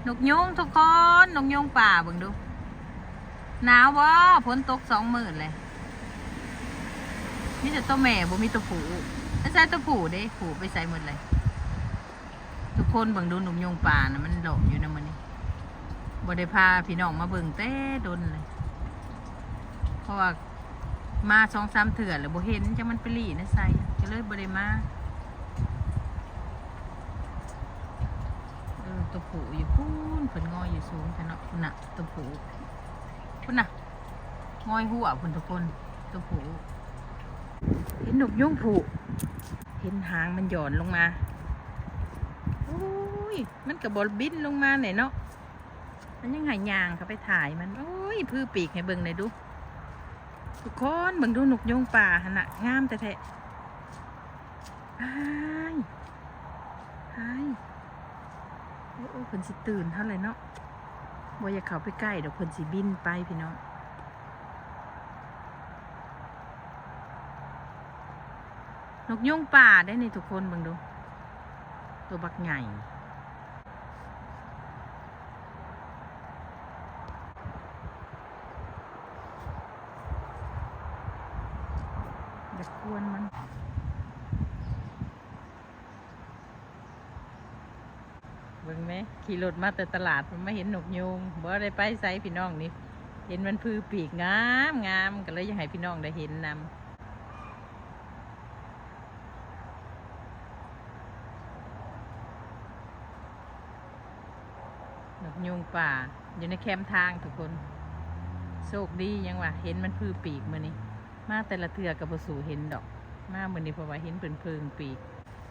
นกยุงทุกคนนกยุงป่าเบิ่งดูหนาววะฝนตก20,000เลยมีแต่ตัวแม่บ่มีตัวผู้ไม่ใช่ตัวผู้เด้ผู้ไปใส่หมดเลยทุกคนเบิ่งดูนกยุงป่านะมันหลบอยู่นะมันนี่บ่ได้พาพี่น้องมาเบิ่งแต่ดนเลยเพราะว่ามา2-3 เถื่อแล้วบ่เห็นจังมันไปหลีนะใส่ก็เลยบ่ได้มาตัวผู้อยู่พูนเพิ่นงอยอยู่สูงแต่เนาะพุ่นน่ะตัวผู้พุ่นน่ะงอยหัวพุ่นทุกคนตัวผู้เห็นนกยุงผู้เห็นหางมันหย่อนลงมาโอ้ยมันกับบอลบินลงมาไหนเนาะมันยังหายยางเขาไปถ่ายมันโอ้ยพื้ปีกให้เบิ่งหน่อยดูทุกคนเบิ่งดูนกยุงป่าขนาดงามแต่แท้อ้ายอ้ายโอ้เพิ่นสิตื่นเท่าไหร่เนาะบ่อยากเข้าไปใกล้เดี๋ยวเพิ่นสิบินไปพี่น้องนกยุงป่าได้ในทุกคนเบิ่งดูตัวบักใหญ่อย่ากวนมันเบิ่งไหมขี่รถมาแต่ตลาดมันไม่เห็นนกยุงบ่ได้ไปไสพี่น้องนี่เห็นมันพื้ปีกงามงามก็เลยอยากให้พี่น้องได้เห็นนำนกยุงป่าอยู่ในแคมทางทุกคนโชคดียังว่าเห็นมันพื้ปีกมื้อนี้มาแต่ละเทื่อกับบ่สู่เห็นดอกมามื้อนี้เพราะว่าเห็นเพิ่งปีก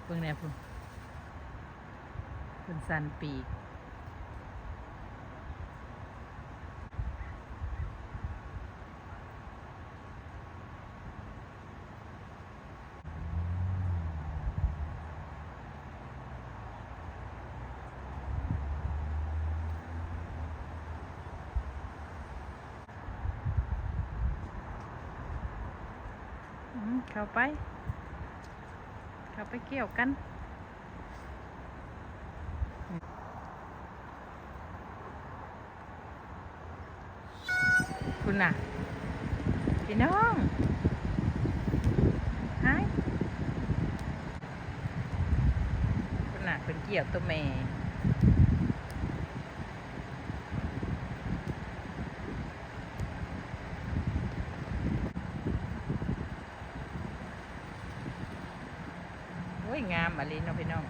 เบิ่งแน่พุ่นเพิ่นสั่นปีกเข้าไปเกี่ยวกันคุณน่ะพี่น้องหายคุณน่ะเป็นเกี่ยวตัวแม่โอ้ยงามอะลินเนาะพี่น้อง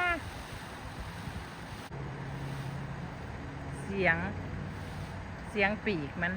มาเสียงปีกมัน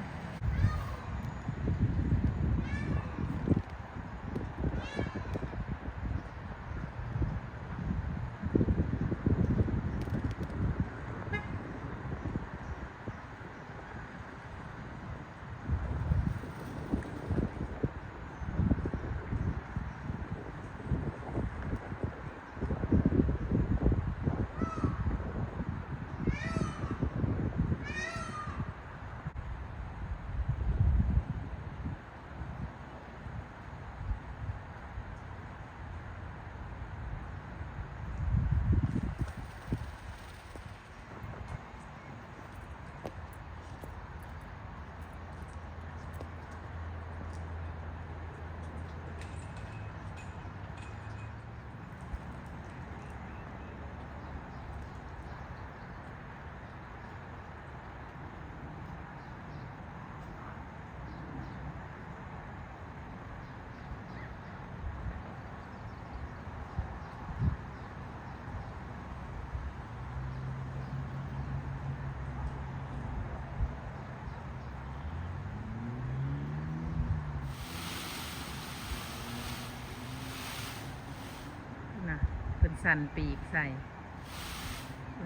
น่ะเป็นสั่นปีกใส่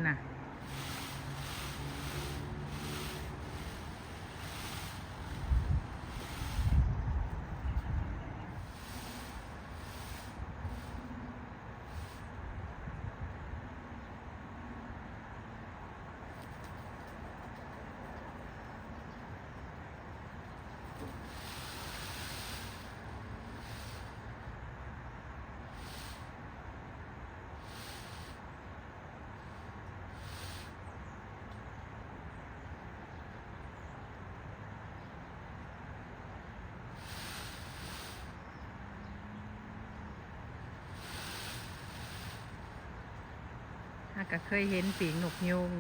น่ะ ก็เคยเห็นปีกนกยุง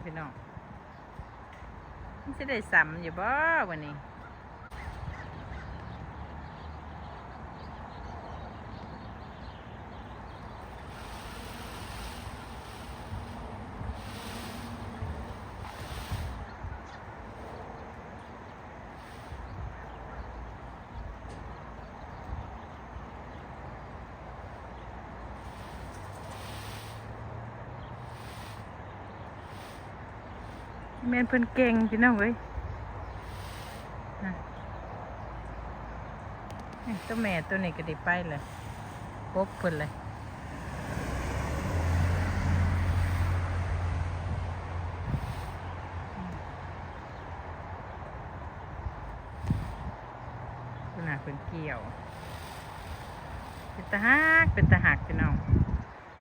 พี่น้องมันจะได้ซ้ำอยู่บ่วันนี้แม่นเพิ่นเก่งพี่น้องเอ้ยตัวแม่ตัวนี้ก็ได้ไปเลยพบเพิ่นเลยคุณน่ะเพิ่นเกี่ยวเป็นตาหักพี่น้อง